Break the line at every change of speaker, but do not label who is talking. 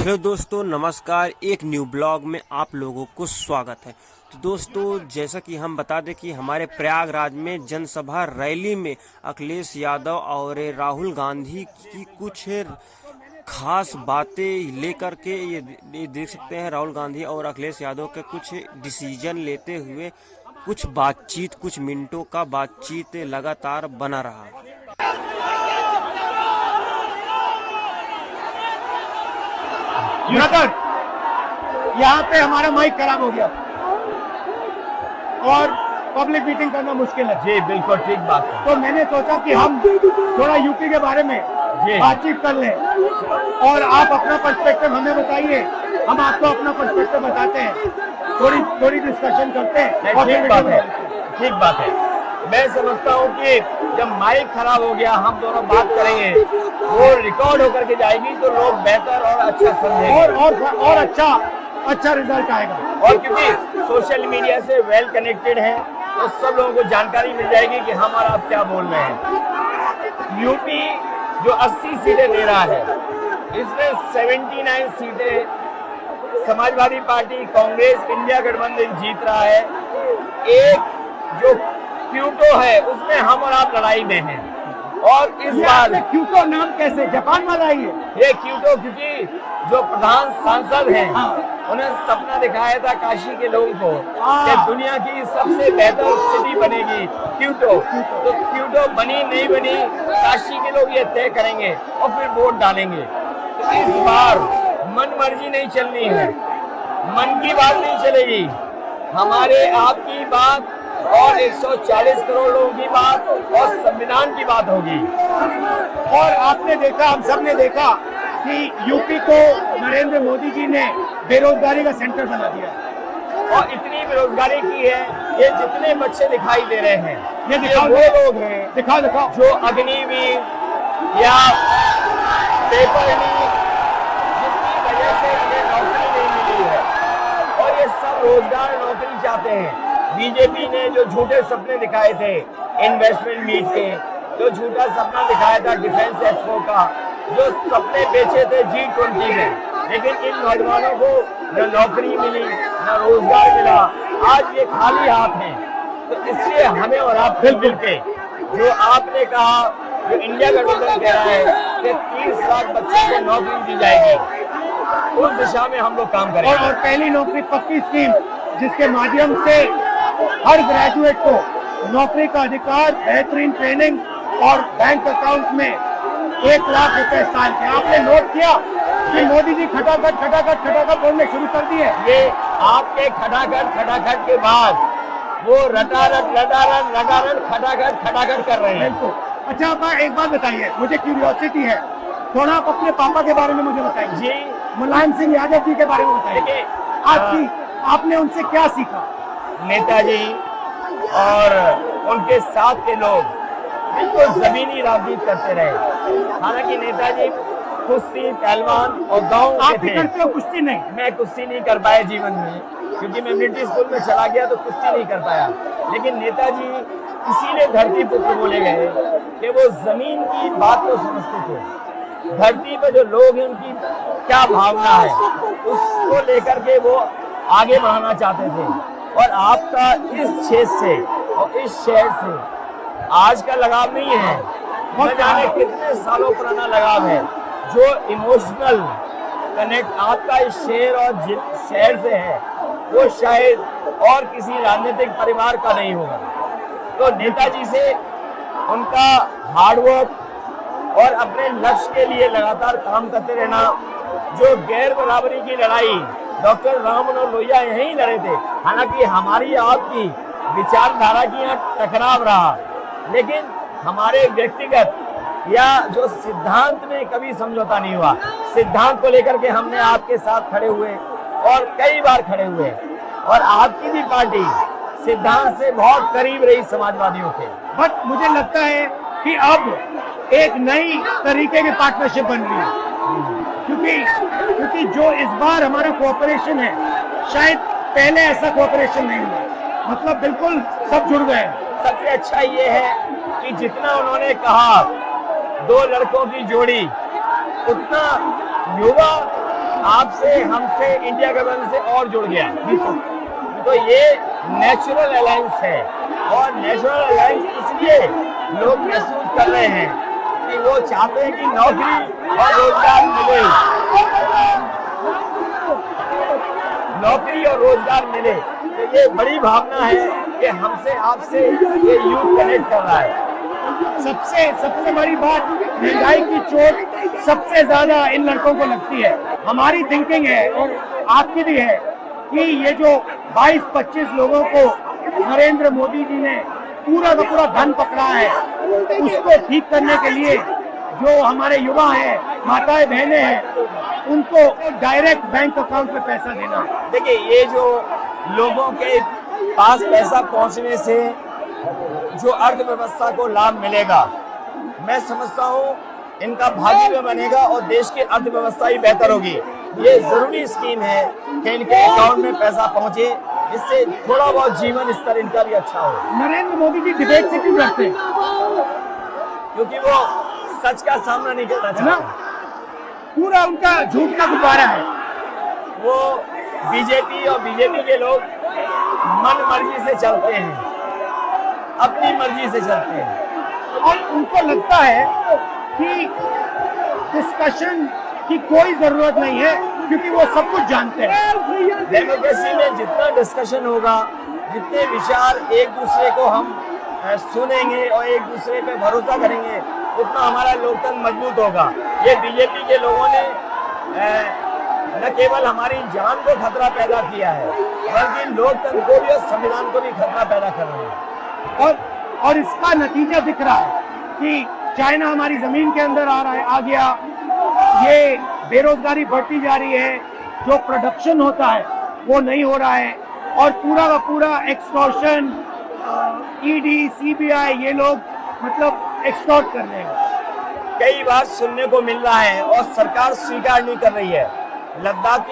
Hello दोस्तों, नमस्कार। एक न्यू ब्लॉग में आप लोगों को स्वागत है। तो दोस्तों, जैसा कि हम बता दें कि हमारे प्रयागराज में जनसभा रैली में अखिलेश यादव और राहुल गांधी की कुछ खास बातें लेकर के ये देख सकते हैं। राहुल गांधी और अखिलेश यादव के कुछ डिसीजन लेते हुए कुछ मिनटों का बातचीत लगातार बना रहा।
ब्रदर, यहाँ पे हमारा माइक खराब हो गया और पब्लिक मीटिंग करना मुश्किल है।
जी बिल्कुल ठीक बात है।
तो मैंने सोचा कि हम थोड़ा यूपी के बारे में बातचीत कर लें और आप अपना पर्सपेक्टिव हमें बताइए, हम आपको अपना पर्सपेक्टिव बताते हैं, थोड़ी डिस्कशन करते हैं। और
ठीक बात है। मैं समझता हूँ कि जब माइक खराब हो गया हम दोनों बात करेंगे, वो रिकॉर्ड होकर के जाएगी तो लोग बेहतर और अच्छा समझेंगे
और अच्छा रिजल्ट आएगा।
और क्योंकि सोशल मीडिया से वेल कनेक्टेड है तो सब लोगों को जानकारी मिल जाएगी कि हम और आप क्या बोल रहे हैं। यूपी जो 80 सीटें दे रहा है, इसमें 79 सीटें समाजवादी पार्टी, कांग्रेस, इंडिया गठबंधन जीत रहा है। एक जो क्यूटो है उसमें हम और आप लड़ाई में हैं। और इस बार
क्यूटो नाम कैसे जापान वाला ही है?
ये क्यूटो क्योंकि जो प्रधान सांसद हैं उन्हें सपना दिखाया था काशी के लोगों को कि दुनिया की सबसे बेहतर सिटी बनेगी क्यूटो। तो क्यूटो बनी नहीं बनी, काशी के लोग ये तय करेंगे और फिर वोट डालेंगे। तो इस बार मन मर्जी नहीं चलनी है, मन की बात नहीं चलेगी, हमारे आपकी बात और 140 करोड़ लोगों की बात और संविधान की बात होगी।
और आपने देखा, हम सब ने देखा कि यूपी को नरेंद्र मोदी जी ने बेरोजगारी का सेंटर बना दिया
और इतनी बेरोजगारी की है। ये जितने बच्चे दिखाई दे रहे हैं,
ये दिखाओ,
वो लोग हैं
दिखाओ
जो अग्निवीर या पेपर लीक जिसकी वजह से उन्हें नौकरी नहीं मिली है और ये सब रोजगार नौकरी चाहते हैं। बीजेपी ने जो झूठे सपने दिखाए थे इन्वेस्टमेंट मीट के, जो झूठा सपना दिखाया था डिफेंस एक्सपो का, जो सपने बेचे थे G20 में, लेकिन इन नौजवानों को न नौकरी मिली न रोजगार मिला, आज ये खाली हाथ हैं। तो इसलिए हमें और आप मिल के जो आपने कहा, जो इंडिया गठबंधन कह रहा है कि 30 लाख बच्चों को नौकरी दी जाएगी, उस दिशा में हम लोग काम करेंगे।
और पहली नौकरी पक्की स्कीम जिसके माध्यम से हर ग्रेजुएट को नौकरी का अधिकार, बेहतरीन ट्रेनिंग और बैंक अकाउंट में 1 लाख रुपए साल के। आपने नोट किया कि मोदी जी खटाखट बोलने शुरू कर दिए।
ये आपके खटाखट के बाद वो रटारट खटाखट कर रहे हैं।
अच्छा, आप एक बात बताइए, मुझे क्यूरियोसिटी है, थोड़ा आप अपने पापा के बारे में मुझे बताइए
जी।
मुलायम सिंह यादव जी के बारे में बताइए। आपने उनसे क्या सीखा?
नेताजी और उनके साथ के लोग बिल्कुल जमीनी राजनीति करते रहे। हालांकि नेताजी कुश्ती, पहलवान और गांव के थे।
करते हो कुश्ती? नहीं,
मैं कुश्ती नहीं कर पाया जीवन में, क्योंकि मैं मिलिट्री स्कूल में चला गया तो कुश्ती नहीं कर पाया। लेकिन नेताजी इसीलिए धरती पुत्र बोले गए कि वो जमीन की बात को समझते थे। धरती पर जो लोग हैं उनकी क्या भावना है उसको लेकर के वो आगे बढ़ाना चाहते थे। और आपका इस क्षेत्र से और इस शहर से आज का लगाव नहीं है, न जाने कितने सालों पुराना लगाव है। जो इमोशनल कनेक्ट आपका इस शहर और शहर से है वो शायद और किसी राजनीतिक परिवार का नहीं होगा। तो नेताजी से उनका हार्डवर्क और अपने लक्ष्य के लिए लगातार काम करते रहना, जो गैर बराबरी की लड़ाई डॉक्टर राम मनोहर लोहिया यहीं लड़े थे। हालांकि हमारी आपकी विचारधारा की यहाँ टकराव रहा, लेकिन हमारे व्यक्तिगत या जो सिद्धांत में कभी समझौता नहीं हुआ। सिद्धांत को लेकर के हमने आपके साथ खड़े हुए और कई बार खड़े हुए, और आपकी भी पार्टी सिद्धांत से बहुत करीब रही समाजवादियों के।
बट मुझे लगता है कि अब एक नई तरीके की पार्टनरशिप बन रही है, क्योंकि जो इस बार हमारा कोऑपरेशन है, शायद पहले ऐसा कोऑपरेशन नहीं हुआ। मतलब बिल्कुल सब जुड़ गए।
सबसे अच्छा ये है कि जितना उन्होंने कहा 2 लड़कों की जोड़ी, उतना युवा आपसे, हमसे, इंडिया गठबंधन से और जुड़ गया। तो ये नेचुरल अलायंस है, और नेचुरल अलायंस इसलिए लोग महसूस कर रहे हैं कि वो चाहते हैं कि नौकरी और रोजगार मिले, नौकरी और रोजगार मिले। तो ये बड़ी भावना है कि हमसे, आपसे ये यूथ कनेक्ट कर रहा है।
सबसे बड़ी बात, महंगाई की चोट सबसे ज्यादा इन लड़कों को लगती है। हमारी थिंकिंग है और आपकी भी है कि ये जो 22-25 लोगों को नरेंद्र मोदी जी ने पूरा का पूरा धन पकड़ा है, उसको ठीक करने के लिए जो हमारे युवा हैं, माताएं बहनें हैं, उनको डायरेक्ट बैंक अकाउंट में पैसा देना है।
देखिए, ये जो लोगों के पास पैसा पहुंचने से जो अर्थव्यवस्था को लाभ मिलेगा, मैं समझता हूँ इनका भाग्य भी बनेगा और देश की अर्थव्यवस्था ही बेहतर होगी। ये जरूरी स्कीम है कि इनके अकाउंट में पैसा पहुंचे, इससे थोड़ा बहुत जीवन स्तर इनका भी अच्छा हो।
नरेंद्र मोदी जी डिबेट से क्यों डरते हैं?
क्योंकि वो सच का सामना नहीं करना चाहते।
पूरा उनका झूठ का गुब्बारा है।
वो बीजेपी और बीजेपी के लोग मन मर्जी से चलते हैं, अपनी मर्जी से चलते हैं,
और उनको लगता है कि डिस्कशन की कोई जरूरत नहीं है क्योंकि वो सब कुछ जानते हैं।
डेमोक्रेसी में जितना डिस्कशन होगा, जितने विचार एक दूसरे को हम सुनेंगे और एक दूसरे पे भरोसा करेंगे, उतना हमारा लोकतंत्र मजबूत होगा। ये बीजेपी के लोगों ने न केवल हमारी जान को खतरा पैदा किया है, बल्कि लोकतंत्र को भी और संविधान को भी खतरा पैदा कर रहे हैं।
और इसका नतीजा दिख रहा है कि चाइना हमारी जमीन के अंदर आ रहा है, आ गया। ये बेरोजगारी बढ़ती जा रही है, जो प्रोडक्शन होता है वो नहीं हो रहा है, और पूरा का पूरा एक्सटॉर्शन, ईडी, सीबीआई, ये लोग मतलब एक्सटॉर्ट कर रहे हैं।
कई बार सुनने को मिल रहा है और सरकार स्वीकार नहीं कर रही है। लद्दाख के